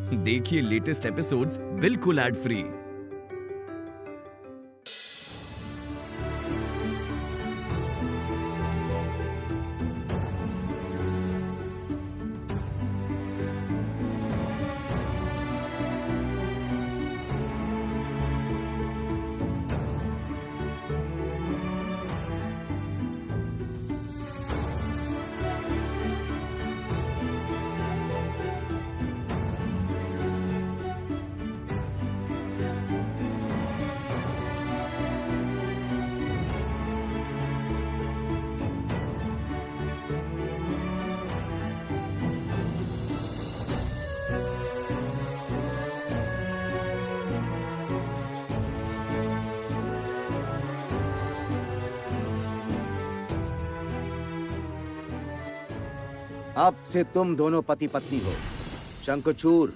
देखिए latest episodes बिल्कुल ad free. अब से तुम दोनों पति पत्नी हो। शंखचूड़,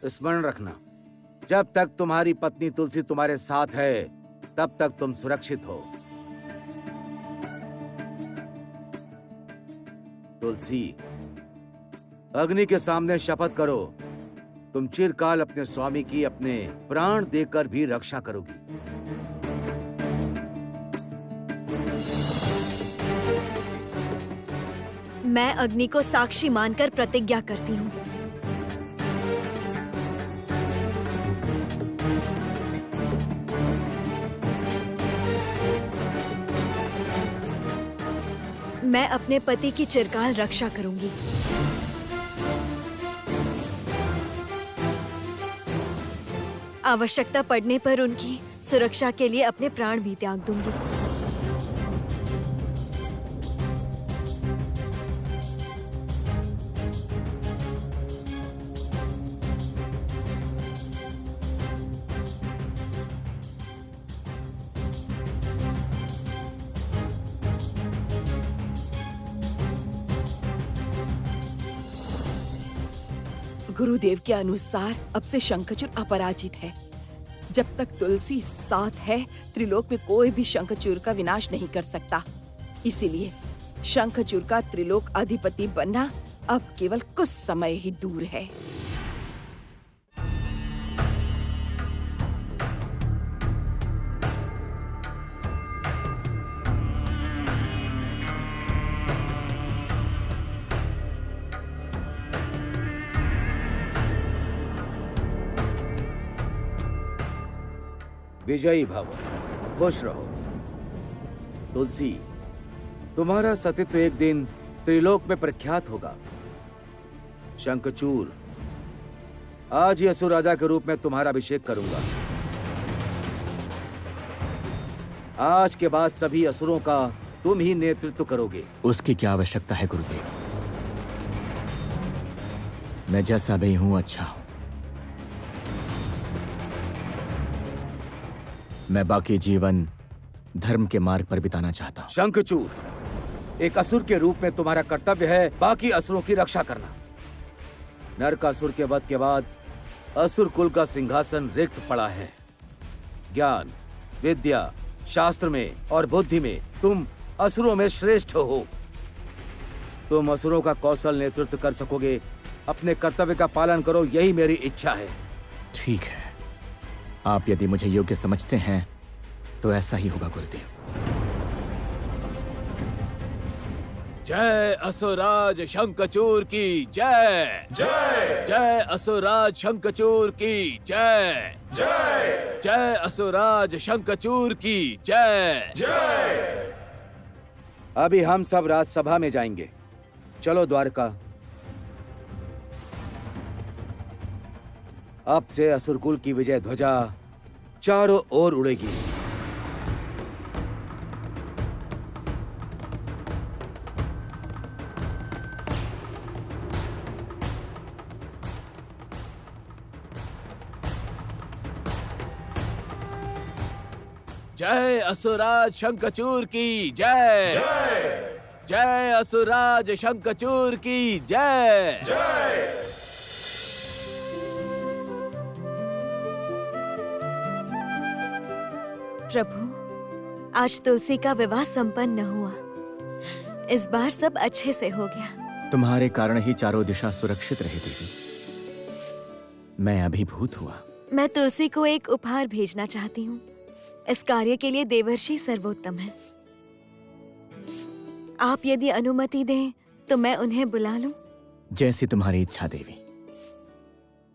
स्मरण रखना, जब तक तुम्हारी पत्नी तुलसी तुम्हारे साथ है तब तक तुम सुरक्षित हो। तुलसी, अग्नि के सामने शपथ करो, तुम चिरकाल अपने स्वामी की अपने प्राण देकर भी रक्षा करोगी। मैं अग्नि को साक्षी मानकर प्रतिज्ञा करती हूँ। मैं अपने पति की चिरकाल रक्षा करूंगी। आवश्यकता पड़ने पर उनकी सुरक्षा के लिए अपने प्राण भी त्याग दूंगी। गुरुदेव के अनुसार अब से शंखचूड़ अपराजित है। जब तक तुलसी साथ है, त्रिलोक में कोई भी शंखचूड़ का विनाश नहीं कर सकता। इसीलिए शंखचूड़ का त्रिलोक अधिपति बनना अब केवल कुछ समय ही दूर है। विजयी भव, खुश रहो। तुलसी, तुम्हारा सतीत्व एक दिन त्रिलोक में प्रख्यात होगा। शंखचूड़, आज ही असुर राजा के रूप में तुम्हारा अभिषेक करूंगा। आज के बाद सभी असुरों का तुम ही नेतृत्व करोगे। उसकी क्या आवश्यकता है गुरुदेव? मैं जैसा भी हूं अच्छा हूं। मैं बाकी जीवन धर्म के मार्ग पर बिताना चाहता हूं। शंखचूड़, एक असुर के रूप में तुम्हारा कर्तव्य है बाकी असुरों की रक्षा करना। नरकासुर के वध के बाद असुर कुल का सिंहासन रिक्त पड़ा है। ज्ञान, विद्या, शास्त्र में और बुद्धि में तुम असुरों में श्रेष्ठ हो। तुम असुरों का कौशल नेतृत्व कर सकोगे। अपने कर्तव्य का पालन करो, यही मेरी इच्छा है। ठीक है, आप यदि मुझे योग्य समझते हैं तो ऐसा ही होगा गुरुदेव। जय असुरराज शंखचूड़ की जय। जय जय असुरराज शंखचूड़ की जय। जय जय असुरराज शंखचूड़ की जय। जय। अभी हम सब राजसभा में जाएंगे। चलो द्वारका। अब से असुरकुल की विजय ध्वजा चारों ओर उड़ेगी। जय असुरराज शंखचूड़ की जय। जय जय असुरराज शंखचूड़ की जय। जय। प्रभु, आज तुलसी का विवाह संपन्न हुआ। इस बार सब अच्छे से हो गया। तुम्हारे कारण ही चारों दिशा सुरक्षित रही देवी। मैं अभिभूत हुआ। मैं तुलसी को एक उपहार भेजना चाहती हूँ। इस कार्य के लिए देवर्षि सर्वोत्तम है। आप यदि अनुमति दें तो मैं उन्हें बुला लूं। जैसी तुम्हारी इच्छा देवी।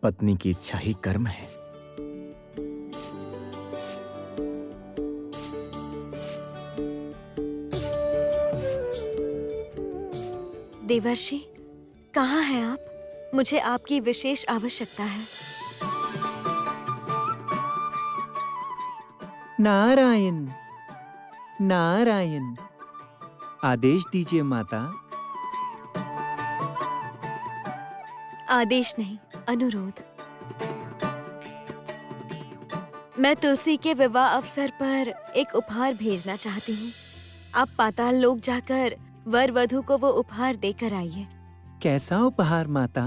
पत्नी की इच्छा ही कर्म है। देवर्षि, कहाँ हैं आप? मुझे आपकी विशेष आवश्यकता है। नारायण नारायण, आदेश दीजिए माता। आदेश नहीं, अनुरोध। मैं तुलसी के विवाह अवसर पर एक उपहार भेजना चाहती हूँ। आप पाताल लोक जाकर वर वधू को वो उपहार देकर आइए। कैसा उपहार माता?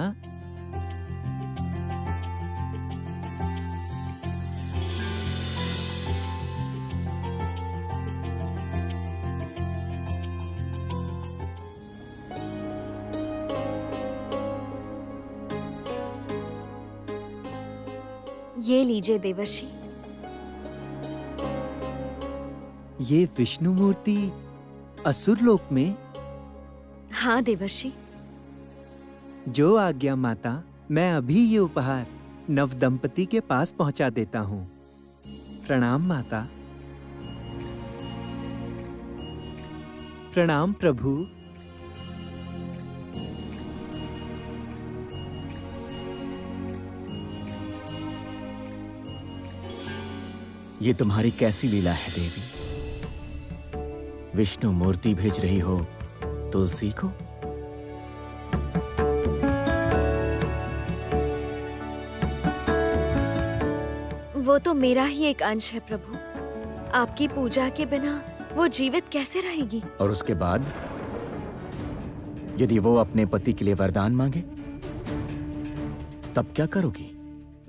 ये लीजिए देवर्षि। ये विष्णु मूर्ति असुर लोक में? हाँ देवर्षि। जो आज्ञा माता, मैं अभी ये उपहार नव दंपति के पास पहुंचा देता हूँ। प्रणाम माता। प्रणाम प्रभु। ये तुम्हारी कैसी लीला है देवी? विष्णु मूर्ति भेज रही हो तुलसी को? वो तो मेरा ही एक अंश है प्रभु। आपकी पूजा के बिना वो जीवित कैसे रहेगी? और उसके बाद यदि वो अपने पति के लिए वरदान मांगे तब क्या करोगी?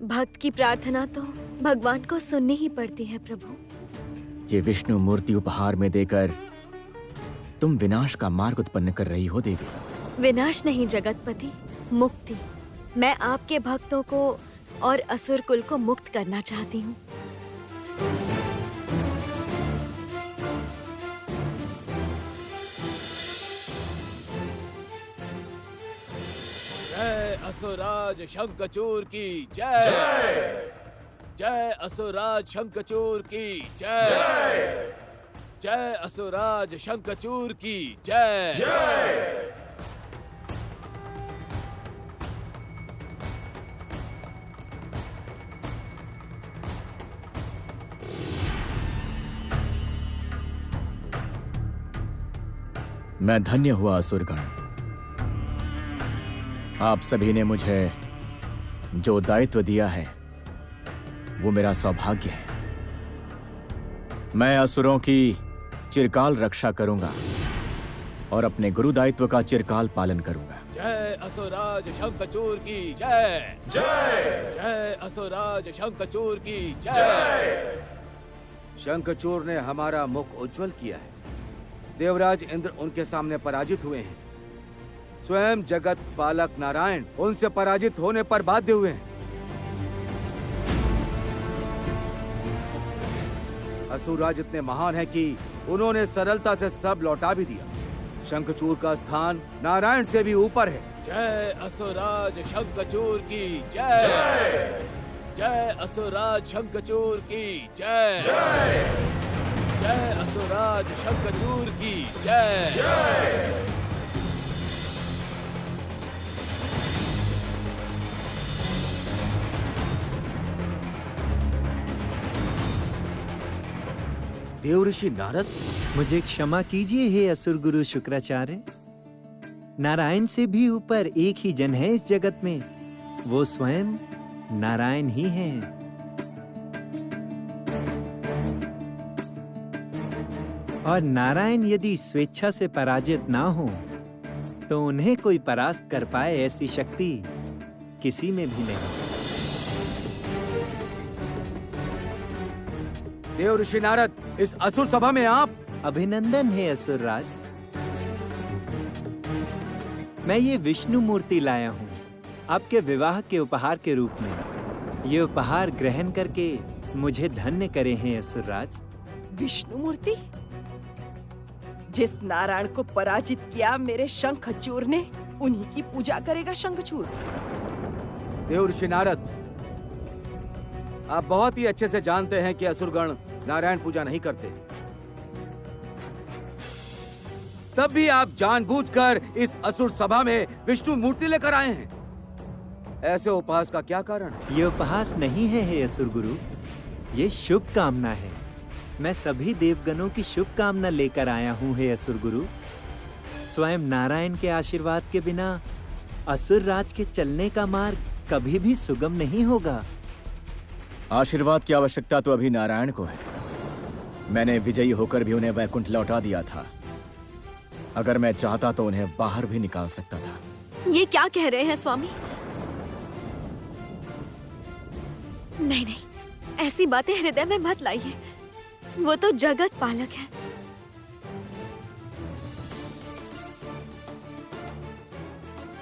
भक्त की प्रार्थना तो भगवान को सुननी ही पड़ती है प्रभु। ये विष्णु मूर्ति उपहार में देकर तुम विनाश का मार्ग उत्पन्न कर रही हो देवी। विनाश नहीं जगतपति, मुक्ति। मैं आपके भक्तों को और असुर कुल को मुक्त करना चाहती हूँ। जय असुराज शंखचूर की जय। जय असुराज शंखचूर की जय। जय असुराज शंखचूर की जय। मैं धन्य हुआ असुरगण। आप सभी ने मुझे जो दायित्व दिया है वो मेरा सौभाग्य है। मैं असुरों की चिरकाल रक्षा करूंगा और अपने गुरु दायित्व का चिरकाल पालन करूंगा। जय असुराज शंखचूर की जय। जय जय असुराज शंखचूर की जय। शंखचूर ने हमारा मुख उज्जवल किया है। देवराज इंद्र उनके सामने पराजित हुए हैं। स्वयं जगत पालक नारायण उनसे पराजित होने पर बाध्य हुए हैं। असुरराज इतने महान है कि उन्होंने सरलता से सब लौटा भी दिया। शंखचूर का स्थान नारायण से भी ऊपर है। जय असुराज शंखचूर की जय। जय असुराज शंखचूर की जय। जय असुराज शंखचूर की जय। देवऋषि नारद, मुझे क्षमा कीजिए हे असुर गुरु शुक्राचार्य। नारायण से भी ऊपर एक ही जन है इस जगत में, वो स्वयं नारायण ही हैं। और नारायण यदि स्वेच्छा से पराजित ना हो तो उन्हें कोई परास्त कर पाए ऐसी शक्ति किसी में भी नहीं। देवऋषि नारद, इस असुर सभा में आप। अभिनंदन है असुरराज। मैं ये विष्णु मूर्ति लाया हूँ आपके विवाह के उपहार के रूप में ये उपहार ग्रहण करके मुझे धन्य करे हैं असुरराज। विष्णु मूर्ति, जिस नारायण को पराजित किया मेरे शंखचूर ने, उन्हीं की पूजा करेगा शंखचूर। देव ऋषि नारद, आप बहुत ही अच्छे से जानते हैं कि असुरगण नारायण पूजा नहीं करते, तब भी आप जानबूझकर इस असुर सभा में विष्णु मूर्ति लेकर आए हैं। ऐसे उपहास का क्या कारण है? ये उपहास नहीं है हे असुर गुरु, ये शुभ कामना है। मैं सभी देवगणों की शुभ कामना लेकर आया हूँ हे असुर गुरु। स्वयं नारायण के आशीर्वाद के बिना असुर राज के चलने का मार्ग कभी भी सुगम नहीं होगा। आशीर्वाद की आवश्यकता तो अभी नारायण को है। मैंने विजयी होकर भी उन्हें वैकुंठ लौटा दिया था। अगर मैं चाहता तो उन्हें बाहर भी निकाल सकता था। ये क्या कह रहे हैं स्वामी? नहीं नहीं, ऐसी बातें हृदय में मत लाइए। वो तो जगत पालक है।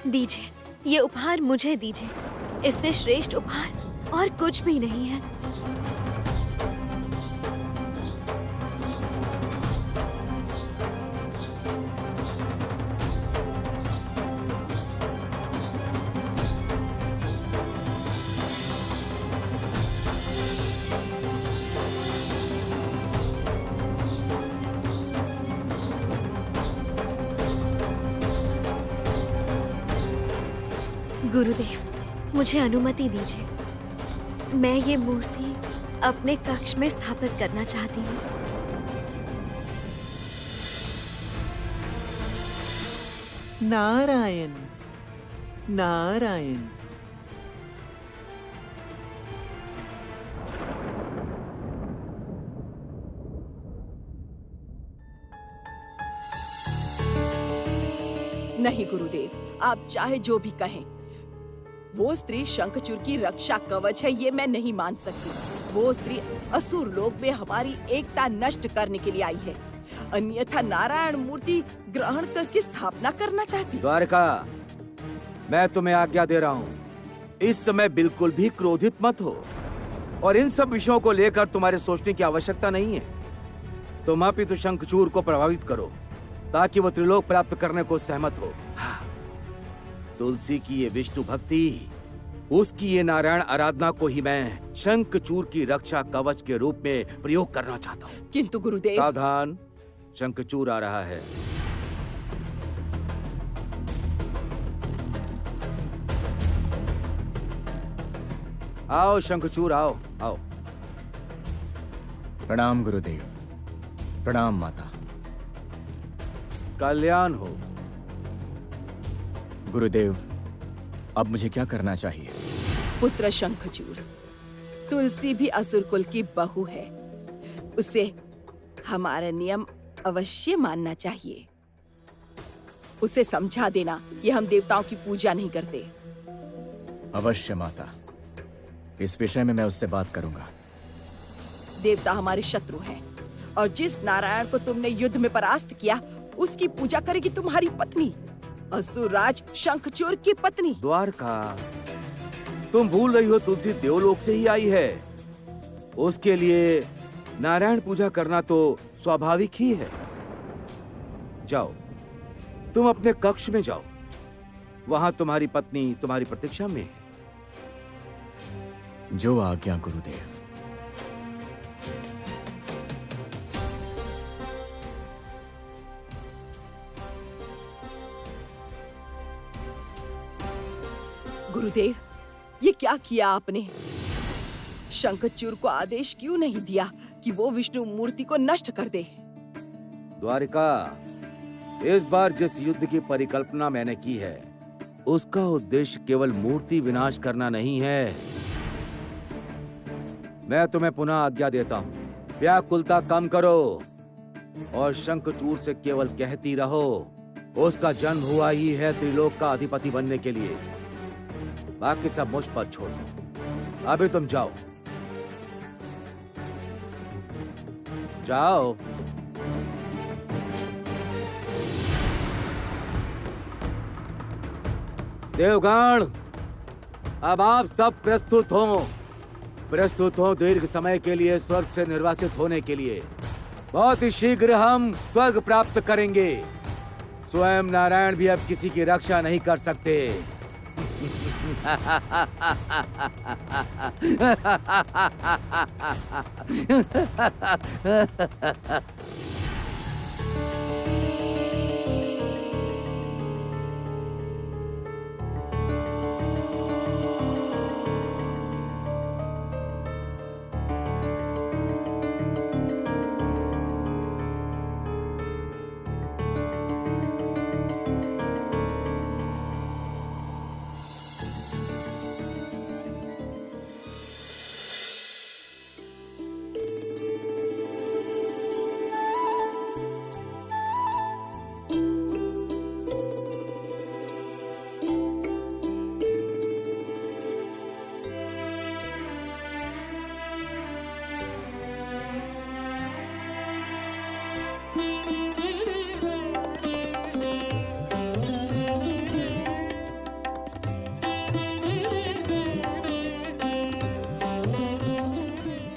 दीजिए, ये उपहार मुझे दीजिए। इससे श्रेष्ठ उपहार और कुछ भी नहीं है। गुरुदेव, मुझे अनुमति दीजिए। मैं ये मूर्ति अपने कक्ष में स्थापित करना चाहती हूँ। नारायण नारायण। नहीं गुरुदेव, आप चाहे जो भी कहें, वो स्त्री शंखचूर की रक्षा कवच है, ये मैं नहीं मान सकती। वो स्त्री असुर लोक में हमारी एकता नष्ट करने के लिए आई है, अन्यथा नारायण मूर्ति ग्रहण करके स्थापना करना चाहती। द्वारका, मैं तुम्हें आज्ञा दे रहा हूँ, इस समय बिल्कुल भी क्रोधित मत हो और इन सब विषयों को लेकर तुम्हारे सोचने की आवश्यकता नहीं है। तुम आप ही तो शंखचूर को प्रभावित करो ताकि वो त्रिलोक प्राप्त करने को सहमत हो। हाँ। तुलसी की ये विष्णु भक्ति, उसकी ये नारायण आराधना को ही मैं शंखचूर की रक्षा कवच के रूप में प्रयोग करना चाहता हूँ। किंतु गुरुदेव। सावधान, शंखचूर आ रहा है। आओ शंखचूर, आओ आओ। प्रणाम गुरुदेव। प्रणाम माता। कल्याण हो। गुरुदेव, अब मुझे क्या करना चाहिए? पुत्र शंखचूर, तुलसी भी असुर कुल की बहू है, उसे हमारे नियम अवश्य मानना चाहिए। उसे समझा देना कि हम देवताओं की पूजा नहीं करते। अवश्य माता, इस विषय में मैं उससे बात करूंगा। देवता हमारे शत्रु हैं और जिस नारायण को तुमने युद्ध में परास्त किया, उसकी पूजा करेगी तुम्हारी पत्नी, असुरराज शंखचूर की पत्नी। द्वारका, तुम भूल रही हो तुलसी देवलोक से ही आई है। उसके लिए नारायण पूजा करना तो स्वाभाविक ही है। जाओ, तुम अपने कक्ष में जाओ, वहां तुम्हारी पत्नी तुम्हारी प्रतीक्षा में है। जो आज्ञा गुरुदेव। गुरुदेव, ये क्या किया आपने? शंखचूर को आदेश क्यों नहीं दिया कि वो विष्णु मूर्ति को नष्ट कर दे? द्वारिका, इस बार जिस युद्ध की परिकल्पना मैंने की है, उसका उद्देश्य केवल मूर्ति विनाश करना नहीं है। मैं तुम्हें पुनः आज्ञा देता हूँ, व्याकुलता कम करो और शंखचूर से केवल कहती रहो, उसका जन्म हुआ ही है त्रिलोक का अधिपति बनने के लिए। बाकी सब मुझ पर छोड़ दो। अभी तुम जाओ, जाओ। देवगण, अब आप सब प्रस्तुत हो दीर्घ समय के लिए स्वर्ग से निर्वासित होने के लिए। बहुत ही शीघ्र हम स्वर्ग प्राप्त करेंगे। स्वयं नारायण भी अब किसी की रक्षा नहीं कर सकते।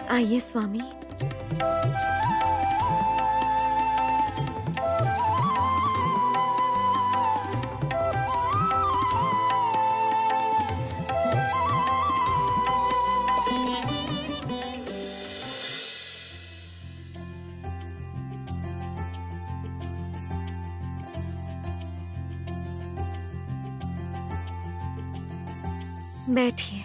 आइए स्वामी। बैठिए।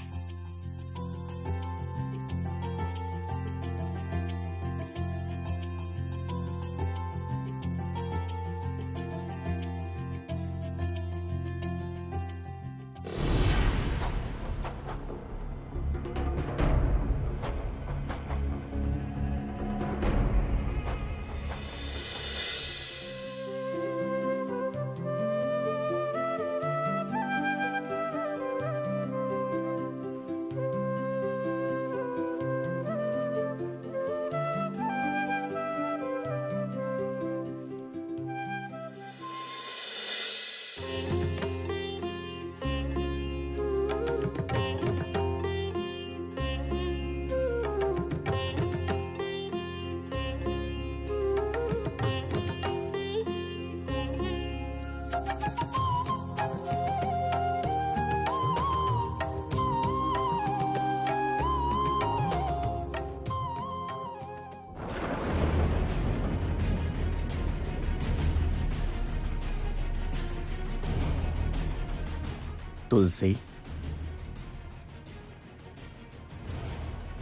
तुलसी,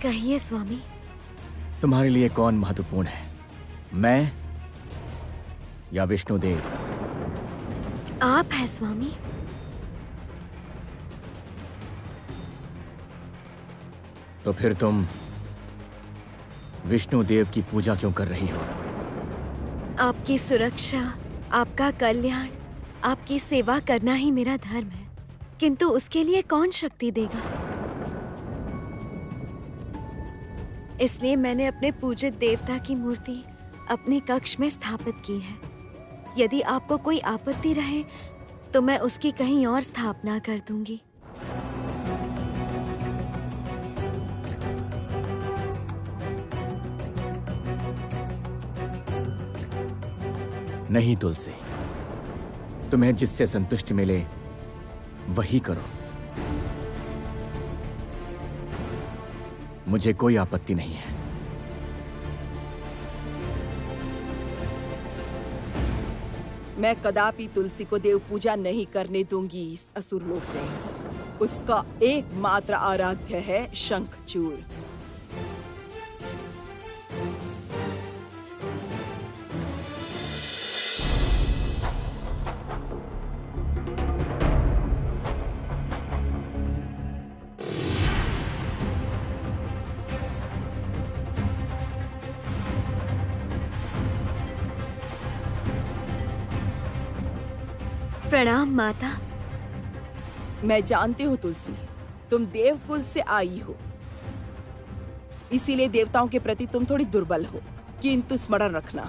कहिए स्वामी। तुम्हारे लिए कौन महत्वपूर्ण है, मैं या विष्णुदेव? आप हैं स्वामी। तो फिर तुम विष्णुदेव की पूजा क्यों कर रही हो? आपकी सुरक्षा, आपका कल्याण, आपकी सेवा करना ही मेरा धर्म है। किंतु उसके लिए कौन शक्ति देगा? इसलिए मैंने अपने पूजित देवता की मूर्ति अपने कक्ष में स्थापित की है। यदि आपको कोई आपत्ति रहे तो मैं उसकी कहीं और स्थापना कर दूंगी। नहीं तुलसी, तुम्हें जिससे संतुष्टि मिले वही करो। मुझे कोई आपत्ति नहीं है। मैं कदापि तुलसी को देव पूजा नहीं करने दूंगी। इस असुरलोक में उसका एकमात्र आराध्य है शंखचूड़। प्रणाम माता। मैं जानती हूँ तुलसी, तुम देवकुल से आई हो, इसीलिए देवताओं के प्रति तुम थोड़ी दुर्बल हो। किंतु स्मरण रखना,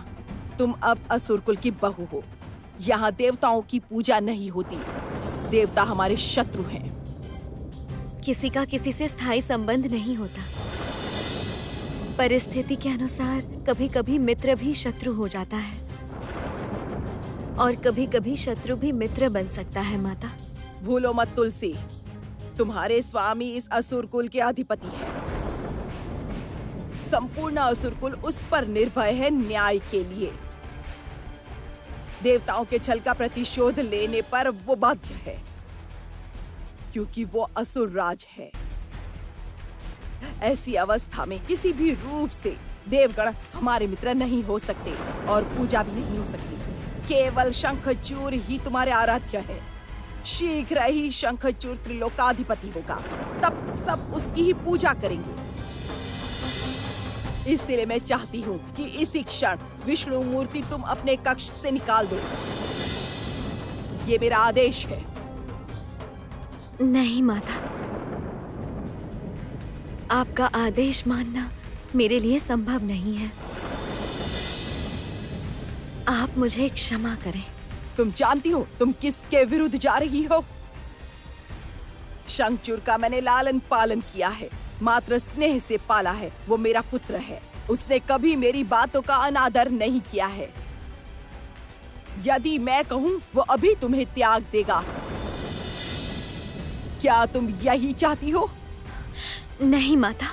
तुम अब असुरकुल की बहू हो। यहाँ देवताओं की पूजा नहीं होती। देवता हमारे शत्रु हैं। किसी का किसी से स्थायी संबंध नहीं होता। परिस्थिति के अनुसार कभी कभी मित्र भी शत्रु हो जाता है और कभी कभी शत्रु भी मित्र बन सकता है माता। भूलो मत तुलसी, तुम्हारे स्वामी इस असुर कुल के अधिपति हैं। संपूर्ण असुर कुल उस पर निर्भय है न्याय के लिए। देवताओं के छल का प्रतिशोध लेने पर वो बाध्य है, क्योंकि वो असुर राज है। ऐसी अवस्था में किसी भी रूप से देवगण हमारे मित्र नहीं हो सकते और पूजा भी नहीं हो सकती। केवल शंखचूर ही तुम्हारे आराध्य है। शीघ्र ही शंखचूर त्रिलोकाधिपति होगा, तब सब उसकी ही पूजा करेंगे। इसलिए मैं चाहती हूँ कि इसी क्षण विष्णु मूर्ति तुम अपने कक्ष से निकाल दो। ये मेरा आदेश है। नहीं माता, आपका आदेश मानना मेरे लिए संभव नहीं है। आप मुझे क्षमा करें। तुम जानती हो तुम किसके विरुद्ध जा रही हो? शंखचूर का मैंने लालन पालन किया है, मात्र स्नेह से पाला है। वो मेरा पुत्र है। उसने कभी मेरी बातों का अनादर नहीं किया है। यदि मैं कहूँ वो अभी तुम्हें त्याग देगा, क्या तुम यही चाहती हो? नहीं माता,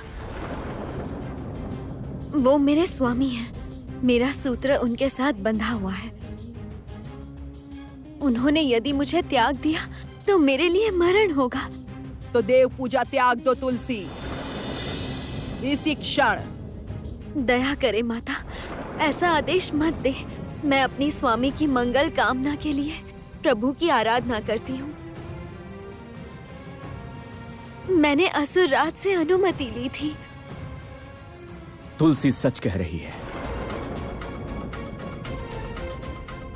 वो मेरे स्वामी हैं। मेरा सूत्र उनके साथ बंधा हुआ है। उन्होंने यदि मुझे त्याग दिया तो मेरे लिए मरण होगा। तो देव पूजा त्याग दो तुलसी, इसी क्षण। दया करे माता, ऐसा आदेश मत दे। मैं अपनी स्वामी की मंगल कामना के लिए प्रभु की आराधना करती हूँ। मैंने असुर राज से अनुमति ली थी। तुलसी सच कह रही है।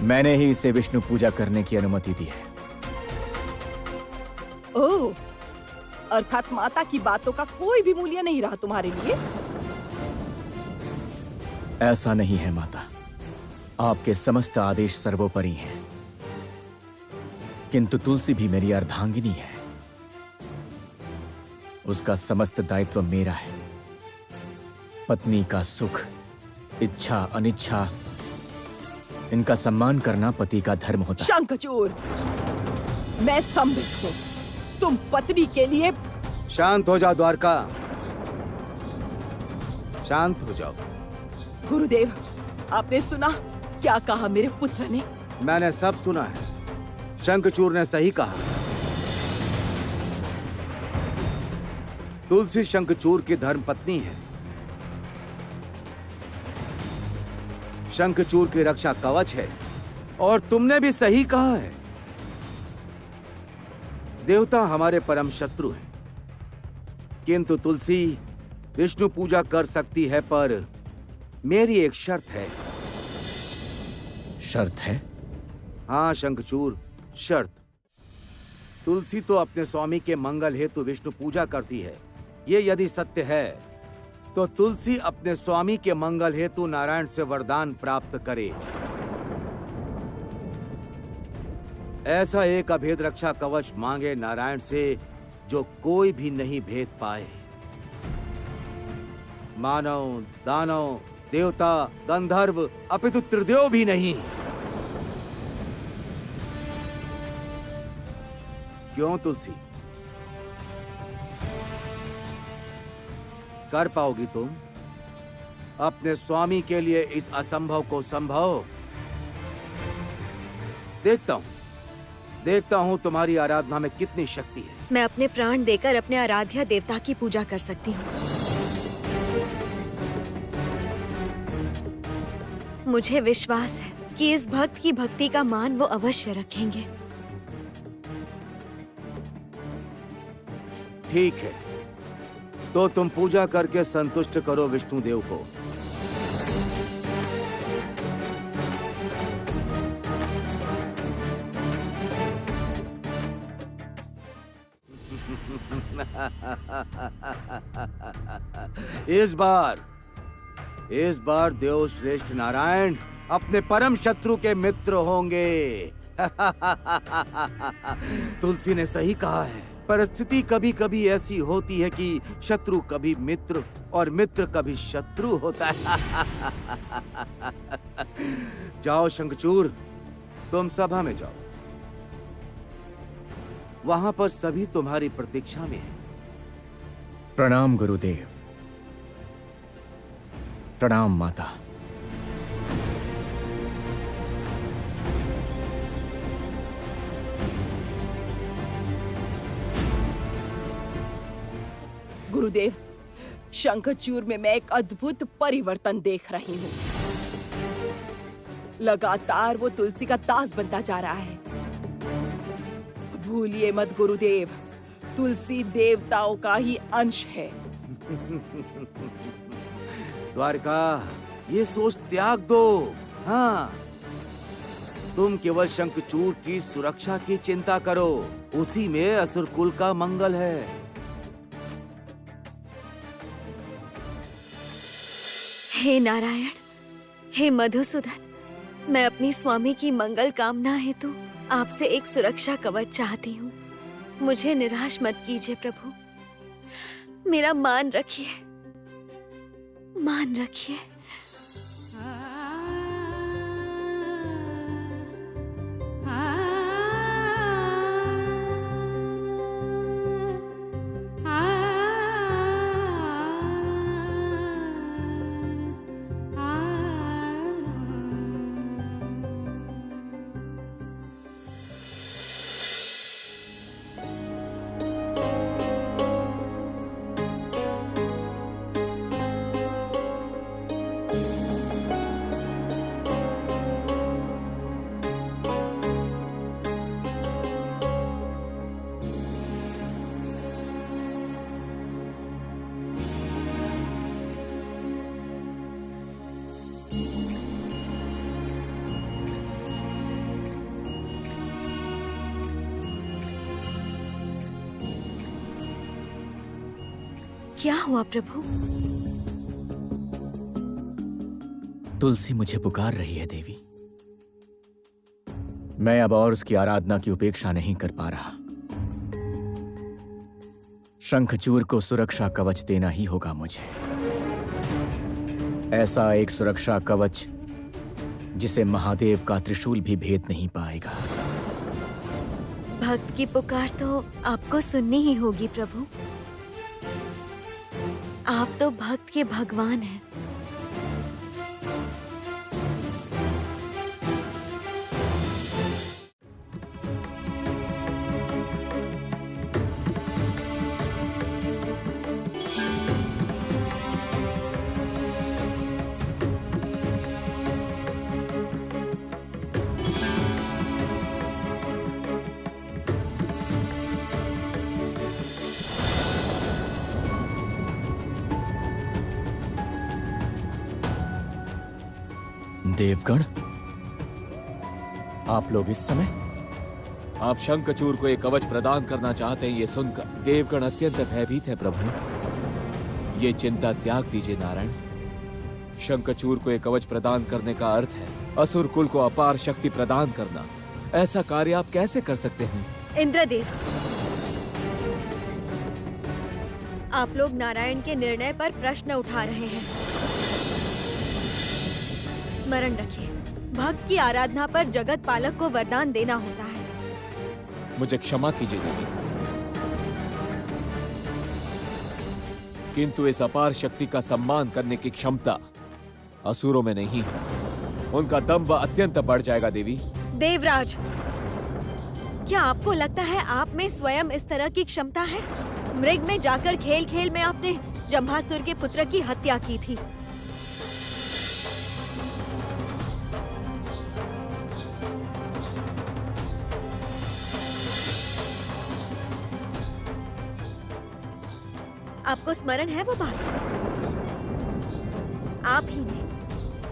मैंने ही इसे विष्णु पूजा करने की अनुमति दी है। ओह, अर्थात माता की बातों का कोई भी मूल्य नहीं रहा तुम्हारे लिए? ऐसा नहीं है माता, आपके समस्त आदेश सर्वोपरि हैं। किंतु तुलसी भी मेरी अर्धांगिनी है। उसका समस्त दायित्व मेरा है। पत्नी का सुख, इच्छा, अनिच्छा, इनका सम्मान करना पति का धर्म होता है। शंखचूर, मैं स्तंभित हूँ। तुम पत्नी के लिए। शांत हो जाओ द्वारका, शांत हो जाओ। गुरुदेव, आपने सुना क्या कहा मेरे पुत्र ने? मैंने सब सुना है। शंखचूर ने सही कहा। तुलसी शंखचूर की धर्मपत्नी है। शंखचूर की रक्षा कवच है। और तुमने भी सही कहा है, देवता हमारे परम शत्रु हैं। किंतु तुलसी विष्णु पूजा कर सकती है, पर मेरी एक शर्त है। शर्त है? हाँ शंखचूर, शर्त। तुलसी तो अपने स्वामी के मंगल हेतु विष्णु पूजा करती है। ये यदि सत्य है तो तुलसी अपने स्वामी के मंगल हेतु नारायण से वरदान प्राप्त करे। ऐसा एक अभेद रक्षा कवच मांगे नारायण से जो कोई भी नहीं भेद पाए। मानव, दानव, देवता, गंधर्व, अपितु त्रिदेव भी नहीं। क्यों तुलसी, कर पाओगी तुम अपने स्वामी के लिए इस असंभव को संभव? देखता हूं तुम्हारी आराधना में कितनी शक्ति है। मैं अपने प्राण देकर अपने आराध्य देवता की पूजा कर सकती हूँ। मुझे विश्वास है कि इस भक्त की भक्ति का मान वो अवश्य रखेंगे। ठीक है, तो तुम पूजा करके संतुष्ट करो विष्णुदेव को। इस बार देव श्रेष्ठ नारायण अपने परम शत्रु के मित्र होंगे। तुलसी ने सही कहा है, परिस्थिति कभी कभी ऐसी होती है कि शत्रु कभी मित्र और मित्र कभी शत्रु होता है। जाओ शंखचूर, तुम सभा में जाओ। वहां पर सभी तुम्हारी प्रतीक्षा में हैं। प्रणाम गुरुदेव। प्रणाम माता। गुरुदेव, शंखचूर में मैं एक अद्भुत परिवर्तन देख रही हूँ। लगातार वो तुलसी का दास बनता जा रहा है। भूलिए मत गुरुदेव, तुलसी देवताओं का ही अंश है। द्वारका, ये सोच त्याग दो। हाँ, तुम केवल शंखचूर की सुरक्षा की चिंता करो, उसी में असुर कुल का मंगल है। हे नारायण, हे मधुसूदन, मैं अपनी स्वामी की मंगल कामना हेतु आपसे एक सुरक्षा कवच चाहती हूँ। मुझे निराश मत कीजिए प्रभु, मेरा मान रखिए, मान रखिए। क्या हुआ प्रभु? तुलसी मुझे पुकार रही है देवी। मैं अब और उसकी आराधना की उपेक्षा नहीं कर पा रहा। शंखचूर को सुरक्षा कवच देना ही होगा मुझे। ऐसा एक सुरक्षा कवच जिसे महादेव का त्रिशूल भी भेद नहीं पाएगा। भक्त की पुकार तो आपको सुननी ही होगी प्रभु। आप तो भक्त के भगवान हैं। देवगण, आप लोग इस समय? आप शंखचूर को एक कवच प्रदान करना चाहते हैं, ये सुनकर देवगण अत्यंत भयभीत है प्रभु। ये चिंता त्याग दीजिए नारायण। शंखचूर को एक कवच प्रदान करने का अर्थ है असुर कुल को अपार शक्ति प्रदान करना। ऐसा कार्य आप कैसे कर सकते हैं? इंद्रदेव, आप लोग नारायण के निर्णय पर प्रश्न उठा रहे हैं। स्मरण रखिए, भक्त की आराधना पर जगत पालक को वरदान देना होता है। मुझे क्षमा कीजिए देवी, किंतु इस अपार शक्ति का सम्मान करने की क्षमता असुरों में नहीं है। उनका दंभ अत्यंत बढ़ जाएगा देवी। देवराज, क्या आपको लगता है आप में स्वयं इस तरह की क्षमता है? मृग में जाकर खेल खेल में आपने जम्भासुर के पुत्र की हत्या की थी। आपको स्मरण है वो बात?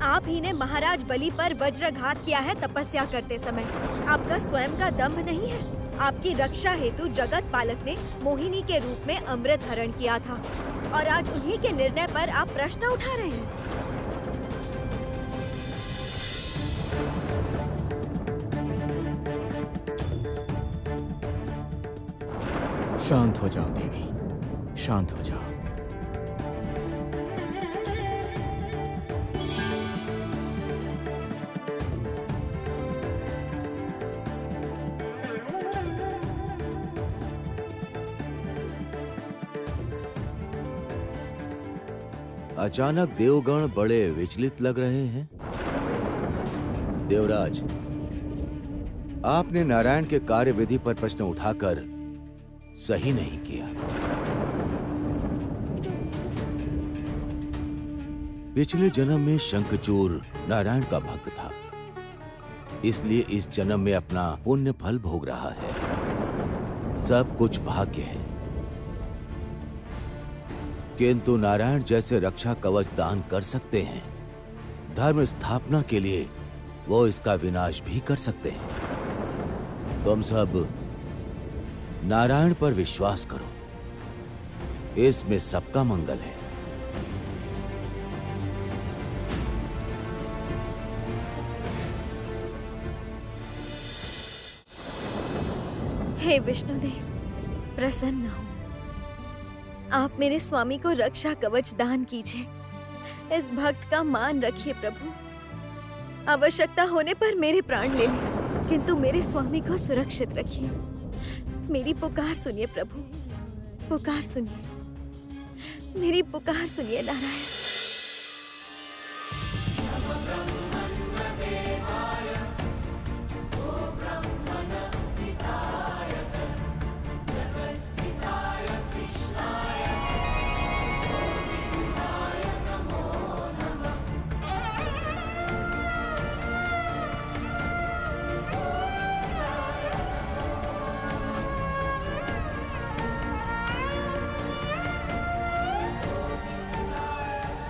आप ही ने महाराज बलि पर वज्रघात किया है तपस्या करते समय। आपका स्वयं का दंभ नहीं है। आपकी रक्षा हेतु जगत पालक ने मोहिनी के रूप में अमृत हरण किया था और आज उन्हीं के निर्णय पर आप प्रश्न उठा रहे हैं। शांत हो जाओ देवी, शांत हो जाओ। अचानक देवगण बड़े विचलित लग रहे हैं। देवराज, आपने नारायण के कार्यविधि पर प्रश्न उठाकर सही नहीं किया। पिछले जन्म में शंखचूर नारायण का भक्त था, इसलिए इस जन्म में अपना पुण्य फल भोग रहा है। सब कुछ भाग्य है, किंतु नारायण जैसे रक्षा कवच दान कर सकते हैं, धर्म स्थापना के लिए वो इसका विनाश भी कर सकते हैं। तुम सब नारायण पर विश्वास करो, इसमें सबका मंगल है। हे विष्णुदेव, प्रसन्न हो। आप मेरे स्वामी को रक्षा कवच दान कीजिए। इस भक्त का मान रखिए प्रभु। आवश्यकता होने पर मेरे प्राण ले लें, किंतु मेरे स्वामी को सुरक्षित रखिए। मेरी पुकार सुनिए प्रभु, पुकार सुनिए, मेरी पुकार सुनिए नारायण।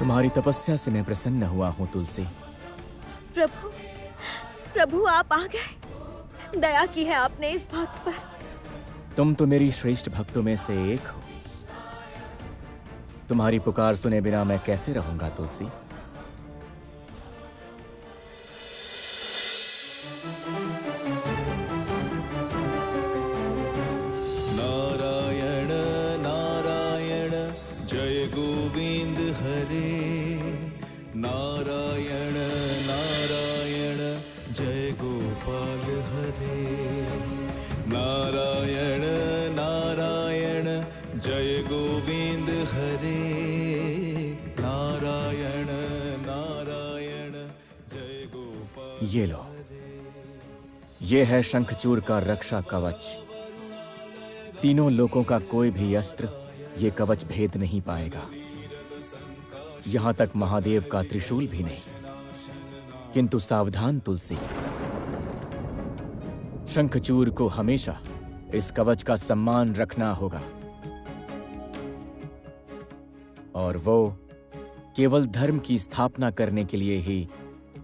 तुम्हारी तपस्या से मैं प्रसन्न हुआ हूं तुलसी। प्रभु, प्रभु आप आ गए। दया की है आपने इस भक्त पर। तुम तो मेरी श्रेष्ठ भक्तों में से एक हो। तुम्हारी पुकार सुने बिना मैं कैसे रहूंगा तुलसी। नारायण नारायण जय गोविंद हरे। नारायण नारायण जय गोपाल हरे। नारायण नारायण जय गोविंद हरे। नारायण नारायण जय गोपाल। ये लो, ये है शंखचूर का रक्षा कवच। तीनों लोकों का कोई भी अस्त्र ये कवच भेद नहीं पाएगा, यहां तक महादेव का त्रिशूल भी नहीं। किंतु सावधान तुलसी, शंखचूर को हमेशा इस कवच का सम्मान रखना होगा, और वो केवल धर्म की स्थापना करने के लिए ही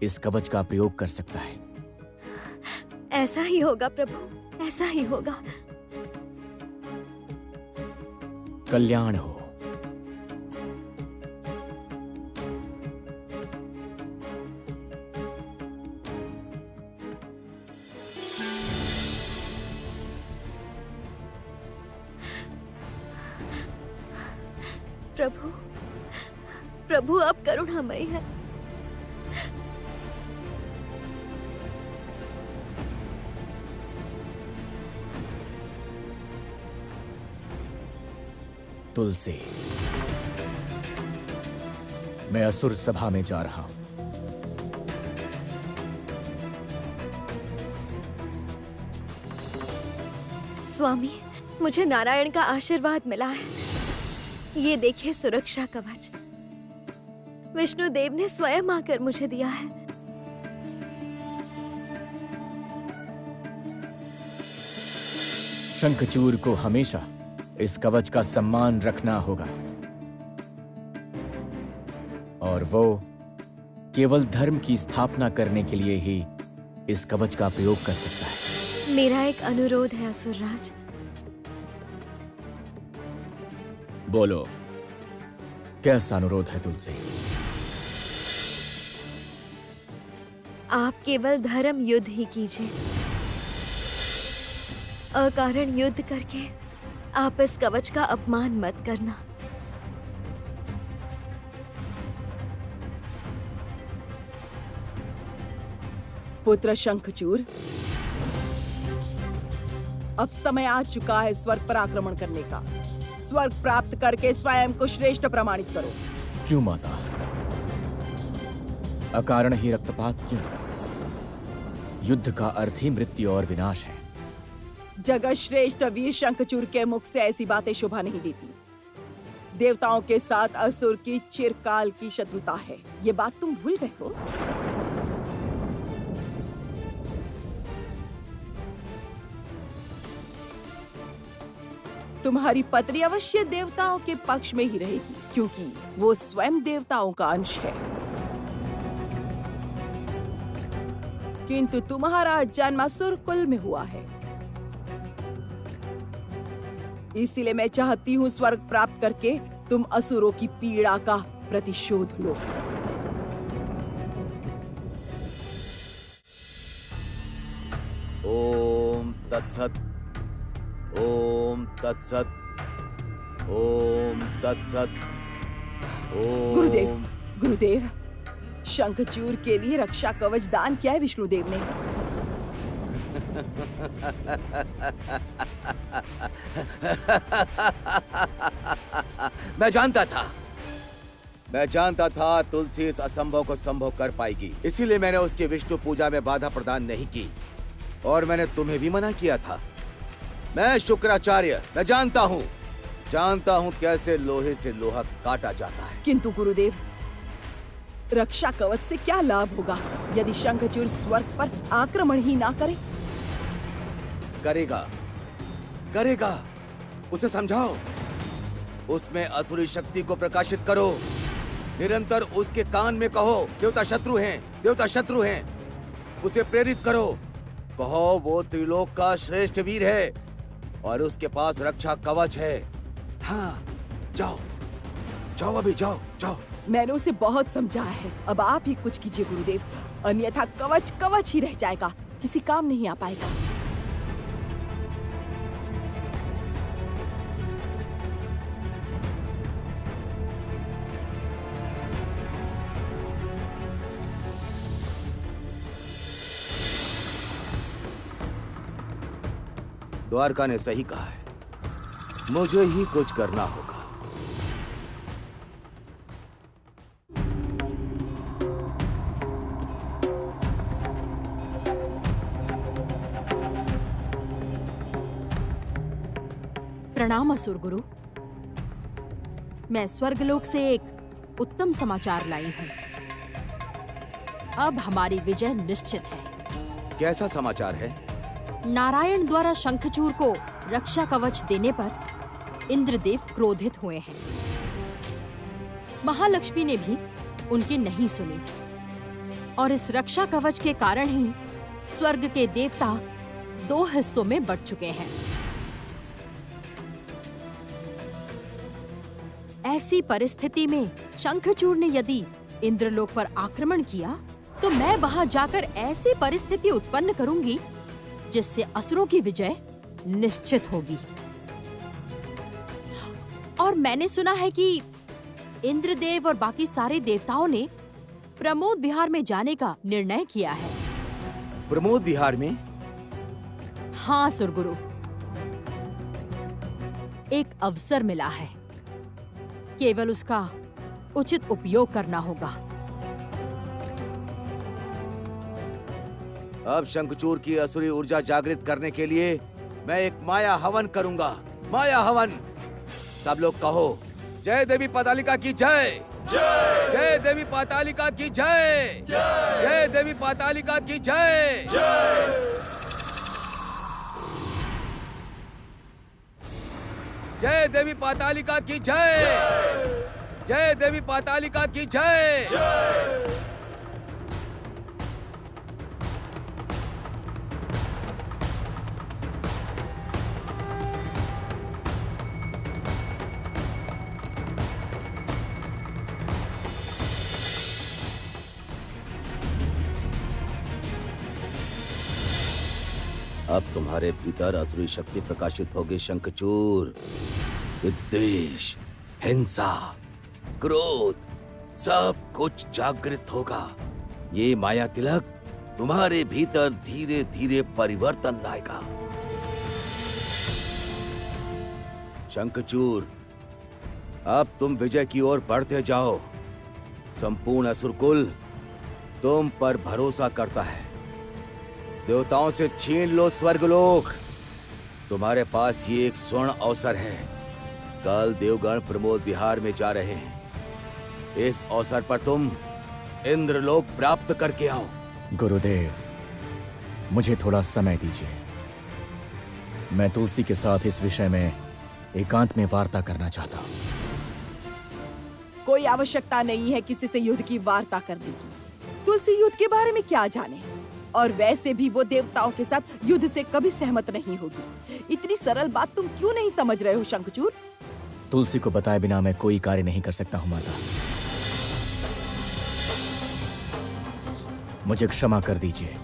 इस कवच का प्रयोग कर सकता है। ऐसा ही होगा प्रभु, ऐसा ही होगा। कल्याण हो। प्रभु, प्रभु आप करुणामय हैं। तुलसी, मैं असुर सभा में जा रहा हूं। स्वामी, मुझे नारायण का आशीर्वाद मिला है। ये देखिए सुरक्षा कवच, विष्णु देव ने स्वयं आकर मुझे दिया है। शंखचूर को हमेशा इस कवच का सम्मान रखना होगा, और वो केवल धर्म की स्थापना करने के लिए ही इस कवच का प्रयोग कर सकता है। मेरा एक अनुरोध है असुरराज। बोलो, कैसा अनुरोध है तुलसी? आप केवल धर्म युद्ध ही कीजिए। अकारण युद्ध करके आप इस कवच का अपमान मत करना। पुत्र शंखचूर, अब समय आ चुका है स्वर्ग पर आक्रमण करने का। स्वर्ग प्राप्त करके स्वयं को श्रेष्ठ प्रमाणित करो। क्यों माता? अकारण ही रक्तपात क्यों? युद्ध का अर्थ ही मृत्यु और विनाश है। जगत श्रेष्ठ वीर शंखचूर के मुख से ऐसी बातें शोभा नहीं देती। देवताओं के साथ असुर की चिरकाल की शत्रुता है, ये बात तुम भूल गए हो? तुम्हारी पत्नी अवश्य देवताओं के पक्ष में ही रहेगी, क्योंकि वो स्वयं देवताओं का अंश है। किंतु तुम्हारा जन्म असुर कुल में हुआ है, इसीलिए मैं चाहती हूँ स्वर्ग प्राप्त करके तुम असुरों की पीड़ा का प्रतिशोध लो। ओम तत्सत, ओम तत्सत, ओम तत्सत, ओम। गुरुदेव, शंखचूर के लिए रक्षा कवच दान किया है विष्णुदेव ने। मैं जानता था तुलसी इस असंभव को संभव कर पाएगी, इसीलिए मैंने उसकी विष्णु पूजा में बाधा प्रदान नहीं की और मैंने तुम्हें भी मना किया था। मैं शुक्राचार्य, मैं जानता हूँ कैसे लोहे से लोहा काटा जाता है। किंतु गुरुदेव, रक्षा कवच से क्या लाभ होगा यदि शंखचूर स्वर्ग पर आक्रमण ही ना करे? करेगा, उसे समझाओ, उसमें असुरी शक्ति को प्रकाशित करो। निरंतर उसके कान में कहो, देवता शत्रु हैं। उसे प्रेरित करो, कहो वो त्रिलोक का श्रेष्ठ वीर है और उसके पास रक्षा कवच है। हाँ, जाओ अभी जाओ। मैंने उसे बहुत समझाया है, अब आप ही कुछ कीजिए गुरुदेव, अन्यथा कवच ही रह जाएगा, किसी काम नहीं आ पाएगा। द्वारका ने सही कहा है, मुझे ही कुछ करना होगा। प्रणाम असुर गुरु। मैं स्वर्गलोक से एक उत्तम समाचार लाई हूँ। अब हमारी विजय निश्चित है। कैसा समाचार है? नारायण द्वारा शंखचूर को रक्षा कवच देने पर इंद्रदेव क्रोधित हुए हैं। महालक्ष्मी ने भी उनकी नहीं सुनी और इस रक्षा कवच के कारण ही स्वर्ग के देवता 2 हिस्सों में बंट चुके हैं। ऐसी परिस्थिति में शंखचूर ने यदि इंद्रलोक पर आक्रमण किया तो मैं वहां जाकर ऐसी परिस्थिति उत्पन्न करूंगी जिससे असुरों की विजय निश्चित होगी। और मैंने सुना है कि इंद्रदेव और बाकी सारे देवताओं ने प्रमोद विहार में जाने का निर्णय किया है। प्रमोद विहार में? हाँ सुरगुरु, एक अवसर मिला है, केवल उसका उचित उपयोग करना होगा। अब शंखचूर की असुरी ऊर्जा जागृत करने के लिए मैं एक माया हवन करूंगा। माया हवन। सब लोग कहो, जय देवी पातालिका की जय, जय देवी पातालिका की जय, जय देवी पातालिका की जय। जय देवी पातालिका की जय, जय देवी पातालिका की जय। अब तुम्हारे भीतर असुरी शक्ति प्रकाशित होगी शंखचूर। विद्वेष, हिंसा, क्रोध सब कुछ जागृत होगा। ये माया तिलक तुम्हारे भीतर धीरे धीरे परिवर्तन लाएगा। शंखचूर, अब तुम विजय की ओर बढ़ते जाओ। संपूर्ण असुरकुल तुम पर भरोसा करता है। देवताओं से छीन लो स्वर्गलोक। तुम्हारे पास ये एक स्वर्ण अवसर है। कल देवगण प्रमोद विहार में जा रहे हैं। इस अवसर पर तुम इंद्रलोक प्राप्त करके आओ। गुरुदेव, मुझे थोड़ा समय दीजिए। मैं तुलसी के साथ इस विषय में एकांत में वार्ता करना चाहता हूँ। कोई आवश्यकता नहीं है किसी से युद्ध की वार्ता करने की। तुलसी युद्ध के बारे में क्या जाने, और वैसे भी वो देवताओं के साथ युद्ध से कभी सहमत नहीं होगी। इतनी सरल बात तुम क्यों नहीं समझ रहे हो शंखचूर? तुलसी को बताए बिना मैं कोई कार्य नहीं कर सकता हूँ माता। मुझे क्षमा कर दीजिए।